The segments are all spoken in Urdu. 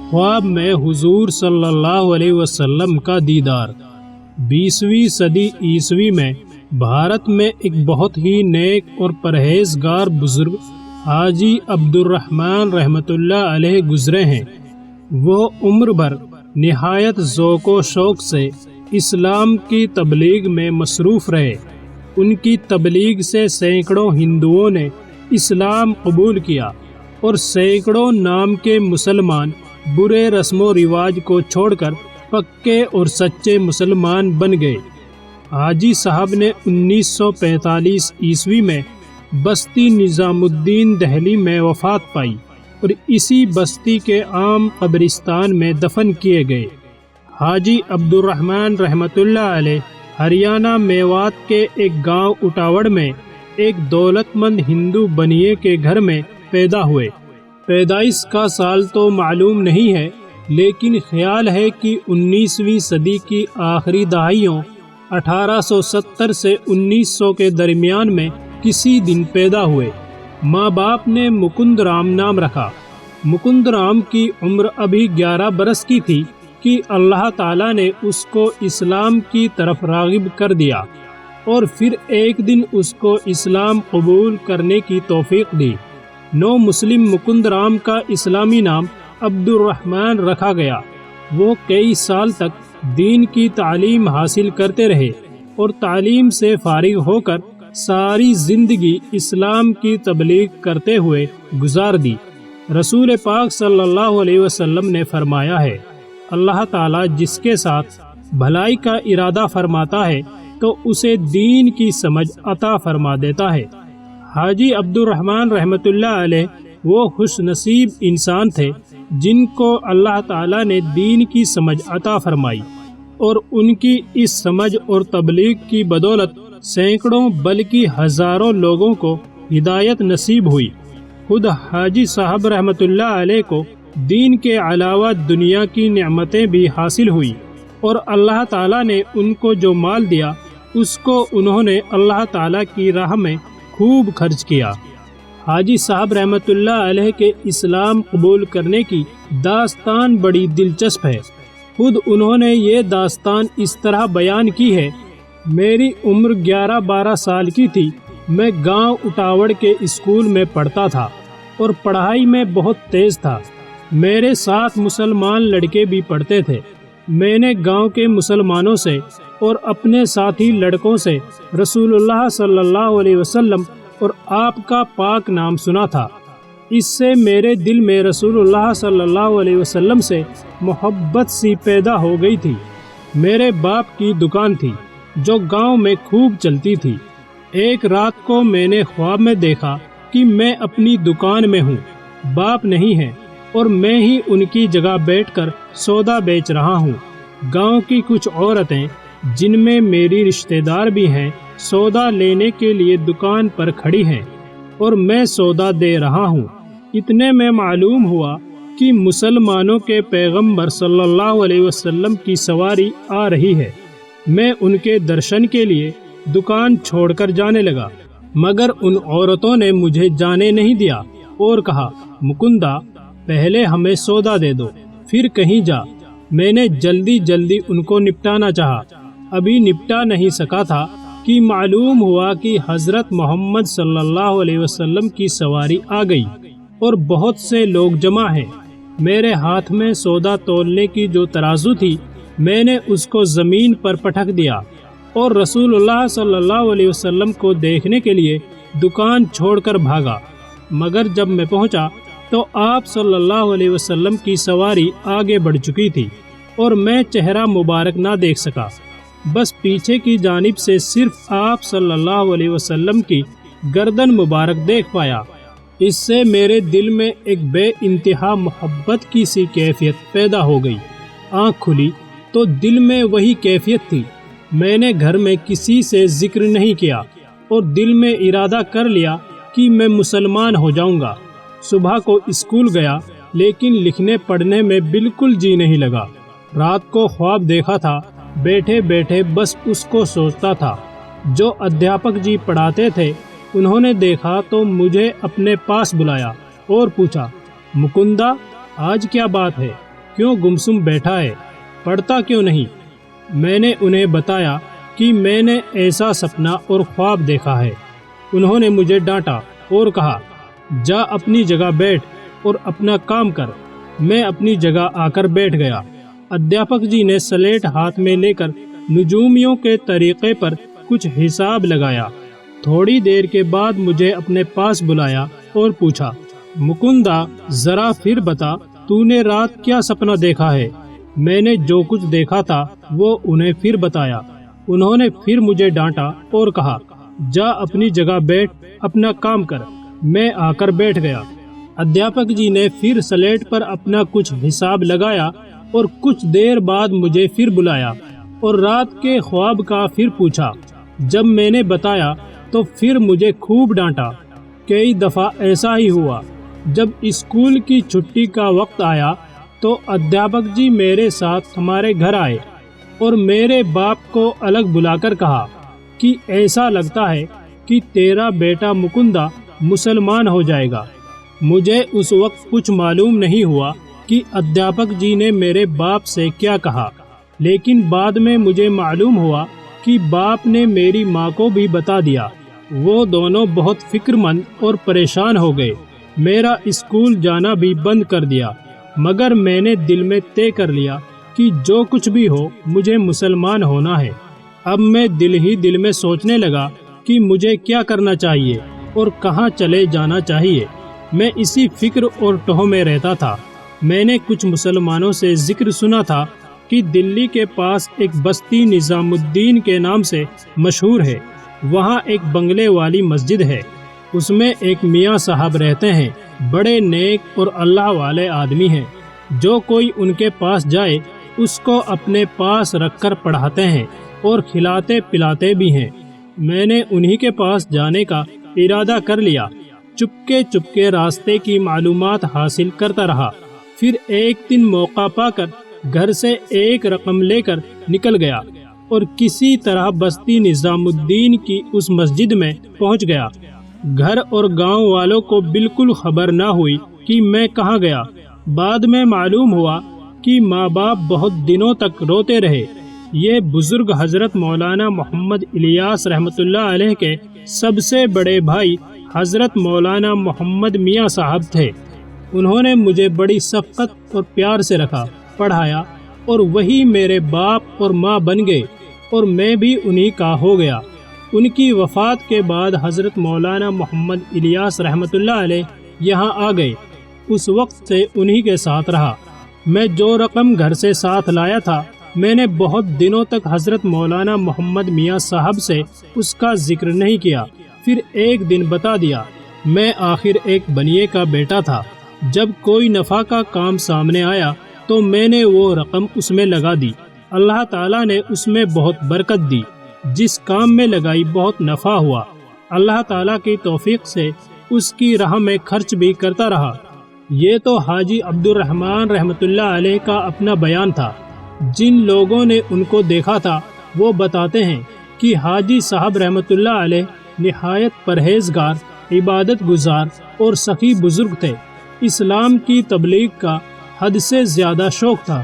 خواب میں حضور صلی اللہ علیہ وسلم کا دیدار۔ 20ویں صدی عیسوی میں بھارت میں ایک بہت ہی نیک اور پرہیزگار بزرگ حاجی عبد الرحمن رحمۃ اللہ علیہ گزرے ہیں۔ وہ عمر بھر نہایت ذوق و شوق سے اسلام کی تبلیغ میں مصروف رہے۔ ان کی تبلیغ سے سینکڑوں ہندوؤں نے اسلام قبول کیا اور سینکڑوں نام کے مسلمان برے رسم و رواج کو چھوڑ کر پکے اور سچے مسلمان بن گئے۔ حاجی صاحب نے 1945 عیسوی میں بستی نظام الدین دہلی میں وفات پائی اور اسی بستی کے عام قبرستان میں دفن کیے گئے۔ حاجی عبد الرحمن رحمۃ اللہ علیہ ہریانہ میوات کے ایک گاؤں اٹاوڑ میں ایک دولت مند ہندو بنیے کے گھر میں پیدا ہوئے۔ پیدائش کا سال تو معلوم نہیں ہے، لیکن خیال ہے کہ 19ویں صدی کی آخری دہائیوں 1870 سے 1900 کے درمیان میں کسی دن پیدا ہوئے۔ ماں باپ نے مکند رام نام رکھا۔ مکند رام کی عمر ابھی 11 برس کی تھی کہ اللہ تعالیٰ نے اس کو اسلام کی طرف راغب کر دیا اور پھر ایک دن اس کو اسلام قبول کرنے کی توفیق دی۔ نو مسلم مکند رام کا اسلامی نام عبد الرحمن رکھا گیا۔ وہ کئی سال تک دین کی تعلیم حاصل کرتے رہے اور تعلیم سے فارغ ہو کر ساری زندگی اسلام کی تبلیغ کرتے ہوئے گزار دی۔ رسول پاک صلی اللہ علیہ وسلم نے فرمایا ہے، اللہ تعالیٰ جس کے ساتھ بھلائی کا ارادہ فرماتا ہے تو اسے دین کی سمجھ عطا فرما دیتا ہے۔ حاجی عبد الرحمن رحمۃ اللہ علیہ وہ خوش نصیب انسان تھے جن کو اللہ تعالیٰ نے دین کی سمجھ عطا فرمائی، اور ان کی اس سمجھ اور تبلیغ کی بدولت سینکڑوں بلکہ ہزاروں لوگوں کو ہدایت نصیب ہوئی۔ خود حاجی صاحب رحمۃ اللہ علیہ کو دین کے علاوہ دنیا کی نعمتیں بھی حاصل ہوئی، اور اللہ تعالیٰ نے ان کو جو مال دیا اس کو انہوں نے اللہ تعالیٰ کی راہ میں خوب خرچ کیا۔ حاجی صاحب رحمۃ اللہ علیہ کے اسلام قبول کرنے کی داستان بڑی دلچسپ ہے۔ خود انہوں نے یہ داستان اس طرح بیان کی ہے، میری عمر 11-12 سال کی تھی۔ میں گاؤں اٹاوڑ کے اسکول میں پڑھتا تھا اور پڑھائی میں بہت تیز تھا۔ میرے ساتھ مسلمان لڑکے بھی پڑھتے تھے۔ میں نے گاؤں کے مسلمانوں سے اور اپنے ساتھی لڑکوں سے رسول اللہ صلی اللہ علیہ وسلم اور آپ کا پاک نام سنا تھا۔ اس سے میرے دل میں رسول اللہ صلی اللہ علیہ وسلم سے محبت سی پیدا ہو گئی تھی۔ میرے باپ کی دکان تھی جو گاؤں میں خوب چلتی تھی۔ ایک رات کو میں نے خواب میں دیکھا کہ میں اپنی دکان میں ہوں، باپ نہیں ہے اور میں ہی ان کی جگہ بیٹھ کر سودا بیچ رہا ہوں۔ گاؤں کی کچھ عورتیں جن میں میری رشتہ دار بھی ہیں سودا لینے کے لیے دکان پر کھڑی ہیں اور میں سودا دے رہا ہوں۔ اتنے میں معلوم ہوا کہ مسلمانوں کے پیغمبر صلی اللہ علیہ وسلم کی سواری آ رہی ہے۔ میں ان کے درشن کے لیے دکان چھوڑ کر جانے لگا، مگر ان عورتوں نے مجھے جانے نہیں دیا اور کہا، مکندا پہلے ہمیں سودا دے دو پھر کہیں جا۔ میں نے جلدی جلدی ان کو نپٹانا چاہا، ابھی نپٹا نہیں سکا تھا کہ معلوم ہوا کہ حضرت محمد صلی اللہ علیہ وسلم کی سواری آ گئی اور بہت سے لوگ جمع ہیں۔ میرے ہاتھ میں سودا تولنے کی جو ترازو تھی میں نے اس کو زمین پر پٹک دیا اور رسول اللہ صلی اللہ علیہ وسلم کو دیکھنے کے لیے دکان چھوڑ کر بھاگا، مگر جب میں پہنچا تو آپ صلی اللہ علیہ وسلم کی سواری آگے بڑھ چکی تھی اور میں چہرہ مبارک نہ دیکھ سکا، بس پیچھے کی جانب سے صرف آپ صلی اللہ علیہ وسلم کی گردن مبارک دیکھ پایا۔ اس سے میرے دل میں ایک بے انتہا محبت کی سی کیفیت پیدا ہو گئی۔ آنکھ کھلی تو دل میں وہی کیفیت تھی۔ میں نے گھر میں کسی سے ذکر نہیں کیا اور دل میں ارادہ کر لیا کہ میں مسلمان ہو جاؤں گا۔ صبح کو اسکول گیا لیکن لکھنے پڑھنے میں بالکل جی نہیں لگا۔ رات کو خواب دیکھا تھا، بیٹھے بیٹھے بس اس کو سوچتا تھا۔ جو ادھیاپک جی پڑھاتے تھے انہوں نے دیکھا تو مجھے اپنے پاس بلایا اور پوچھا، مکندا آج کیا بات ہے؟ کیوں گمسم بیٹھا ہے، پڑھتا کیوں نہیں؟ میں نے انہیں بتایا کہ میں نے ایسا سپنا اور خواب دیکھا ہے۔ انہوں نے مجھے ڈانٹا اور کہا، جا اپنی جگہ بیٹھ اور اپنا کام کر۔ میں اپنی جگہ آ کر بیٹھ گیا۔ ادھیاپک جی نے سلیٹ ہاتھ میں لے کر نجومیوں کے طریقے پر کچھ حساب لگایا۔ تھوڑی دیر کے بعد مجھے اپنے پاس بلایا اور پوچھا، مکندا ذرا پھر بتا، تو نے رات کیا سپنا دیکھا ہے؟ میں نے جو کچھ دیکھا تھا وہ انہیں پھر بتایا۔ انہوں نے پھر مجھے ڈانٹا اور کہا، جا اپنی جگہ بیٹھ، اپنا کام کر۔ میں آ کر بیٹھ گیا۔ ادھیاپک جی نے پھر سلیٹ پر اپنا کچھ حساب لگایا اور کچھ دیر بعد مجھے پھر بلایا اور رات کے خواب کا پھر پوچھا۔ جب میں نے بتایا تو پھر مجھے خوب ڈانٹا۔ کئی دفعہ ایسا ہی ہوا۔ جب اسکول کی چھٹی کا وقت آیا تو ادھیاپک جی میرے ساتھ ہمارے گھر آئے اور میرے باپ کو الگ بلا کر کہا کہ ایسا لگتا ہے کہ تیرا بیٹا مکندا مسلمان ہو جائے گا۔ مجھے اس وقت کچھ معلوم نہیں ہوا کہ ادھیاپک جی نے میرے باپ سے کیا کہا، لیکن بعد میں مجھے معلوم ہوا کہ باپ نے میری ماں کو بھی بتا دیا۔ وہ دونوں بہت فکر مند اور پریشان ہو گئے۔ میرا اسکول جانا بھی بند کر دیا، مگر میں نے دل میں طے کر لیا کہ جو کچھ بھی ہو مجھے مسلمان ہونا ہے۔ اب میں دل ہی دل میں سوچنے لگا کہ مجھے کیا کرنا چاہیے اور کہاں چلے جانا چاہیے۔ میں اسی فکر اور ٹوہ میں رہتا تھا۔ میں نے کچھ مسلمانوں سے ذکر سنا تھا کہ دلی کے پاس ایک بستی نظام الدین کے نام سے مشہور ہے۔ وہاں ایک بنگلے والی مسجد ہے۔ اس میں ایک میاں صاحب رہتے ہیں، بڑے نیک اور اللہ والے آدمی ہیں۔ جو کوئی ان کے پاس جائے اس کو اپنے پاس رکھ کر پڑھاتے ہیں اور کھلاتے پلاتے بھی ہیں۔ میں نے انہی کے پاس جانے کا ارادہ کر لیا۔ چپکے راستے کی معلومات حاصل کرتا رہا۔ پھر ایک دن موقع پا کر گھر سے ایک رقم لے کر نکل گیا اور کسی طرح بستی نظام الدین کی اس مسجد میں پہنچ گیا۔ گھر اور گاؤں والوں کو بالکل خبر نہ ہوئی کہ میں کہاں گیا۔ بعد میں معلوم ہوا کہ ماں باپ بہت دنوں تک روتے رہے۔ یہ بزرگ حضرت مولانا محمد الیاس رحمۃ اللہ علیہ کے سب سے بڑے بھائی حضرت مولانا محمد میاں صاحب تھے۔ انہوں نے مجھے بڑی شفقت اور پیار سے رکھا، پڑھایا اور وہی میرے باپ اور ماں بن گئے اور میں بھی انہی کا ہو گیا۔ ان کی وفات کے بعد حضرت مولانا محمد الیاس رحمۃ اللہ علیہ یہاں آ گئے۔ اس وقت سے انہی کے ساتھ رہا۔ میں جو رقم گھر سے ساتھ لایا تھا، میں نے بہت دنوں تک حضرت مولانا محمد میاں صاحب سے اس کا ذکر نہیں کیا۔ پھر ایک دن بتا دیا۔ میں آخر ایک بنیے کا بیٹا تھا۔ جب کوئی نفع کا کام سامنے آیا تو میں نے وہ رقم اس میں لگا دی۔ اللہ تعالیٰ نے اس میں بہت برکت دی۔ جس کام میں لگائی بہت نفع ہوا۔ اللہ تعالیٰ کی توفیق سے اس کی راہ میں خرچ بھی کرتا رہا۔ یہ تو حاجی عبد الرحمن رحمۃ اللہ علیہ کا اپنا بیان تھا۔ جن لوگوں نے ان کو دیکھا تھا وہ بتاتے ہیں کہ حاجی صاحب رحمۃ اللہ علیہ نہایت پرہیزگار، عبادت گزار اور سخی بزرگ تھے۔ اسلام کی تبلیغ کا حد سے زیادہ شوق تھا۔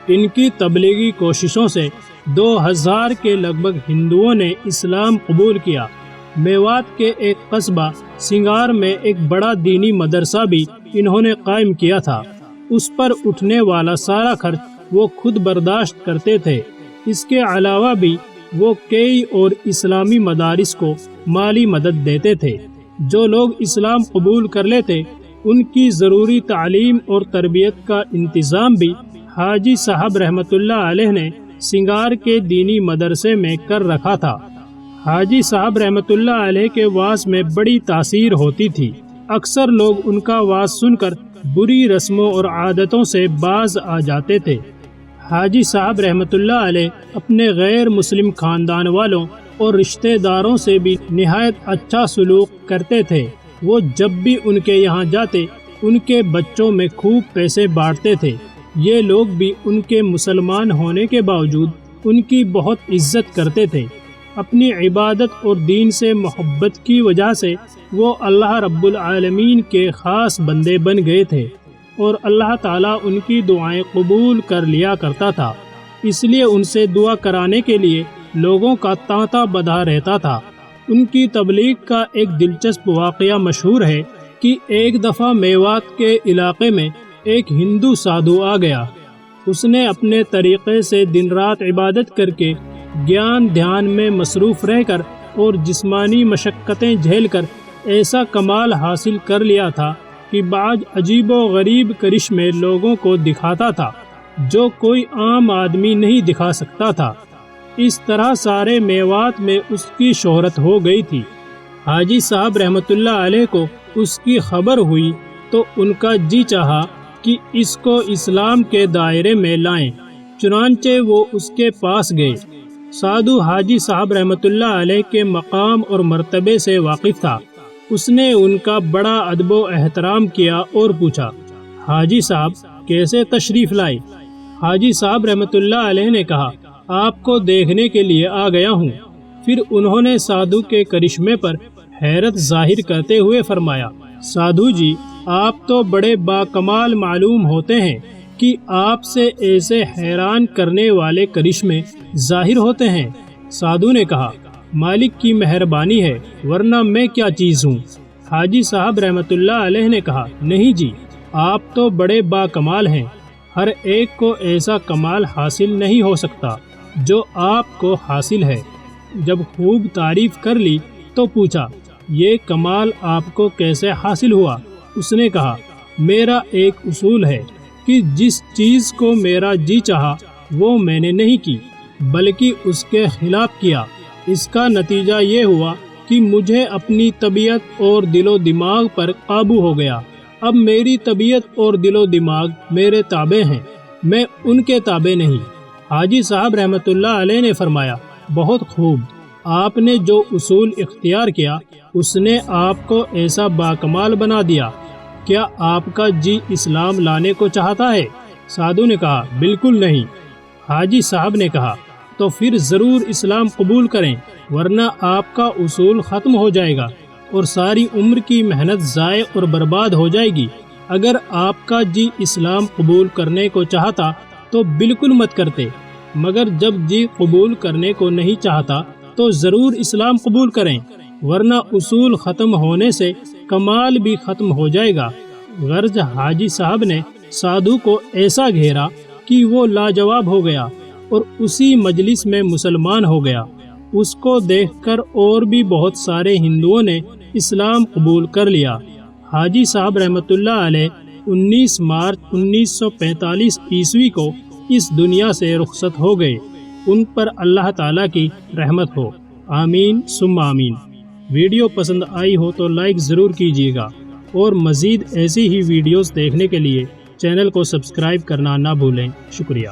ان کی تبلیغی کوششوں سے 2000 کے لگ بھگ ہندوؤں نے اسلام قبول کیا۔ میوات کے ایک قصبہ سنگار میں ایک بڑا دینی مدرسہ بھی انہوں نے قائم کیا تھا۔ اس پر اٹھنے والا سارا خرچ وہ خود برداشت کرتے تھے۔ اس کے علاوہ بھی وہ کئی اور اسلامی مدارس کو مالی مدد دیتے تھے۔ جو لوگ اسلام قبول کر لیتے ان کی ضروری تعلیم اور تربیت کا انتظام بھی حاجی صاحب رحمۃ اللہ علیہ نے سنگار کے دینی مدرسے میں کر رکھا تھا۔ حاجی صاحب رحمۃ اللہ علیہ کے وعظ میں بڑی تاثیر ہوتی تھی۔ اکثر لوگ ان کا وعظ سن کر بری رسموں اور عادتوں سے باز آ جاتے تھے۔ حاجی صاحب رحمۃ اللہ علیہ اپنے غیر مسلم خاندان والوں اور رشتہ داروں سے بھی نہایت اچھا سلوک کرتے تھے۔ وہ جب بھی ان کے یہاں جاتے ان کے بچوں میں خوب پیسے بانٹتے تھے۔ یہ لوگ بھی ان کے مسلمان ہونے کے باوجود ان کی بہت عزت کرتے تھے۔ اپنی عبادت اور دین سے محبت کی وجہ سے وہ اللہ رب العالمین کے خاص بندے بن گئے تھے۔ اور اللہ تعالیٰ ان کی دعائیں قبول کر لیا کرتا تھا، اس لیے ان سے دعا کرانے کے لیے لوگوں کا تانتا بدھا رہتا تھا۔ ان کی تبلیغ کا ایک دلچسپ واقعہ مشہور ہے کہ ایک دفعہ میوات کے علاقے میں ایک ہندو سادھو آ گیا۔ اس نے اپنے طریقے سے دن رات عبادت کر کے، گیان دھیان میں مصروف رہ کر اور جسمانی مشقتیں جھیل کر ایسا کمال حاصل کر لیا تھا کہ بعض عجیب و غریب کرشمے لوگوں کو دکھاتا تھا جو کوئی عام آدمی نہیں دکھا سکتا تھا۔ اس طرح سارے میوات میں اس کی شہرت ہو گئی تھی۔ حاجی صاحب رحمۃ اللہ علیہ کو اس کی خبر ہوئی تو ان کا جی چاہا کہ اس کو اسلام کے دائرے میں لائیں، چنانچہ وہ اس کے پاس گئے۔ سادھو حاجی صاحب رحمۃ اللہ علیہ کے مقام اور مرتبے سے واقف تھا۔ اس نے ان کا بڑا ادب و احترام کیا اور پوچھا، حاجی صاحب کیسے تشریف لائے؟ حاجی صاحب رحمۃ اللہ علیہ نے کہا، آپ کو دیکھنے کے لیے آ گیا ہوں۔ پھر انہوں نے سادھو کے کرشمے پر حیرت ظاہر کرتے ہوئے فرمایا، سادھو جی آپ تو بڑے باکمال معلوم ہوتے ہیں کہ آپ سے ایسے حیران کرنے والے کرشمے ظاہر ہوتے ہیں۔ سادھو نے کہا، مالک کی مہربانی ہے، ورنہ میں کیا چیز ہوں؟ حاجی صاحب رحمۃ اللہ علیہ نے کہا، نہیں جی آپ تو بڑے باکمال ہیں، ہر ایک کو ایسا کمال حاصل نہیں ہو سکتا جو آپ کو حاصل ہے۔ جب خوب تعریف کر لی تو پوچھا، یہ کمال آپ کو کیسے حاصل ہوا؟ اس نے کہا، میرا ایک اصول ہے کہ جس چیز کو میرا جی چاہا وہ میں نے نہیں کی بلکہ اس کے خلاف کیا۔ اس کا نتیجہ یہ ہوا کہ مجھے اپنی طبیعت اور دل و دماغ پر قابو ہو گیا۔ اب میری طبیعت اور دل و دماغ میرے تابع ہیں، میں ان کے تابع نہیں۔ حاجی صاحب رحمۃ اللہ علیہ نے فرمایا، بہت خوب، آپ نے جو اصول اختیار کیا اس نے آپ کو ایسا باکمال بنا دیا۔ کیا آپ کا جی اسلام لانے کو چاہتا ہے؟ سادھو نے کہا، بالکل نہیں۔ حاجی صاحب نے کہا، تو پھر ضرور اسلام قبول کریں، ورنہ آپ کا اصول ختم ہو جائے گا اور ساری عمر کی محنت ضائع اور برباد ہو جائے گی۔ اگر آپ کا جی اسلام قبول کرنے کو چاہتا تو بالکل مت کرتے، مگر جب جی قبول کرنے کو نہیں چاہتا تو ضرور اسلام قبول کریں، ورنہ اصول ختم ہونے سے کمال بھی ختم ہو جائے گا۔ غرض حاجی صاحب نے سادھو کو ایسا گھیرا کہ وہ لاجواب ہو گیا اور اسی مجلس میں مسلمان ہو گیا۔ اس کو دیکھ کر اور بھی بہت سارے ہندوؤں نے اسلام قبول کر لیا۔ حاجی صاحب رحمۃ اللہ علیہ 19 مارچ 1945 عیسوی کو اس دنیا سے رخصت ہو گئے۔ ان پر اللہ تعالیٰ کی رحمت ہو، آمین ثم آمین۔ ویڈیو پسند آئی ہو تو لائک ضرور کیجیے گا اور مزید ایسی ہی ویڈیوز دیکھنے کے لیے چینل کو سبسکرائب کرنا نہ بھولیں۔ شکریہ۔